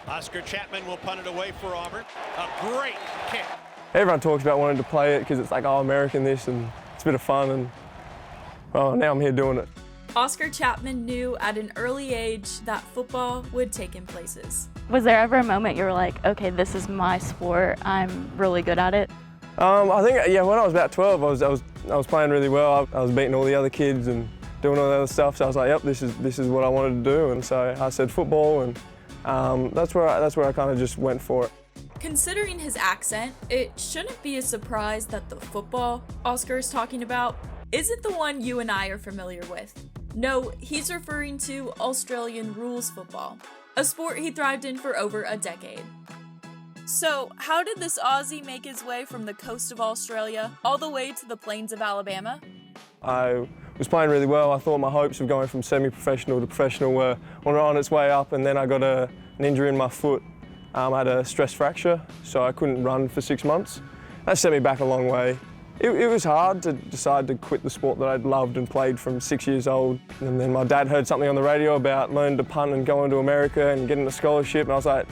Oscar Chapman will punt it away for Auburn. A great kick. Everyone talks about wanting to play it because it's like, oh, American this, and it's a bit of fun, and well, now I'm here doing it. Oscar Chapman knew at an early age that football would take him places. Was there ever a moment you were like, okay, this is my sport, I'm really good at it? I think, yeah, when I was about 12, I was playing really well. I was beating all the other kids and doing all the other stuff, so I was like, yep, this is what I wanted to do, and so I said football, and that's where I kind of just went for it. Considering his accent, it shouldn't be a surprise that the football Oscar is talking about isn't the one you and I are familiar with. No, he's referring to Australian rules football, a sport he thrived in for over a decade. So, how did this Aussie make his way from the coast of Australia all the way to the plains of Alabama? I was playing really well. I thought my hopes of going from semi-professional to professional were on its way up, and then I got an injury in my foot. I had a stress fracture, so I couldn't run for 6 months. That set me back a long way. It was hard to decide to quit the sport that I'd loved and played from 6 years old. And then my dad heard something on the radio about learning to punt and going to America and getting a scholarship, and I was like,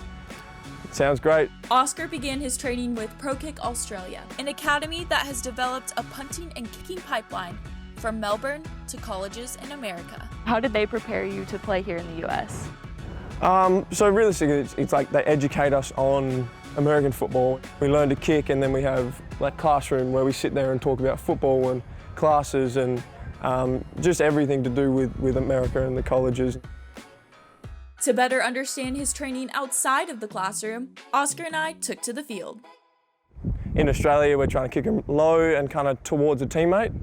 sounds great. Oscar began his training with Pro Kick Australia, an academy that has developed a punting and kicking pipeline from Melbourne to colleges in America. How did they prepare you to play here in the US? So realistically, it's like they educate us on American football. We learn to kick, and then we have like classroom where we sit there and talk about football and classes and just everything to do with America and the colleges. To better understand his training outside of the classroom, Oscar and I took to the field. In Australia, we're trying to kick them low and kind of towards a teammate.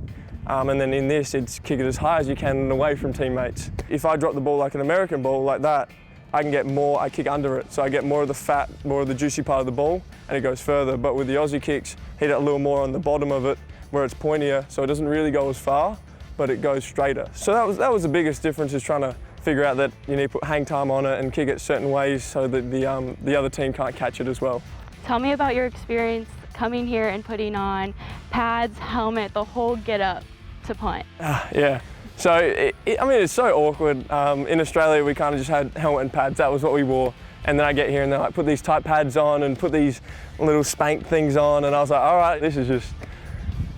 And then in this, it's kick it as high as you can and away from teammates. If I drop the ball like an American ball like that, I can get more, I kick under it. So I get more of the fat, more of the juicy part of the ball, and it goes further. But with the Aussie kicks, hit it a little more on the bottom of it, where it's pointier, so it doesn't really go as far, but it goes straighter. So that was the biggest difference, is trying to figure out that you need to put hang time on it and kick it certain ways so that the other team can't catch it as well. Tell me about your experience coming here and putting on pads, helmet, the whole get up to punt. Yeah. So, it's so awkward. In Australia, we kind of just had helmet and pads. That was what we wore. And then I get here and they're like, put these tight pads on and put these little spank things on. And I was like, all right, this is just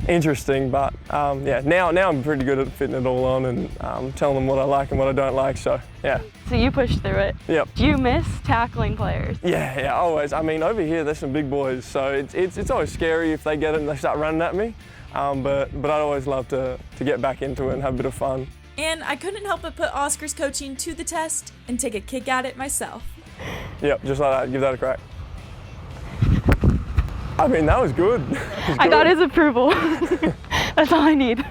interesting. But yeah, now I'm pretty good at fitting it all on and telling them what I like and what I don't like. So, yeah. So you pushed through it. Yep. Do you miss tackling players? Yeah, always. I mean, over here, there's some big boys. So it's always scary if they get it and they start running at me. But I'd always love to get back into it and have a bit of fun. And I couldn't help but put Oscar's coaching to the test and take a kick at it myself. Yep, just like that, give that a crack. I mean, that was good. I got his approval. That's all I need.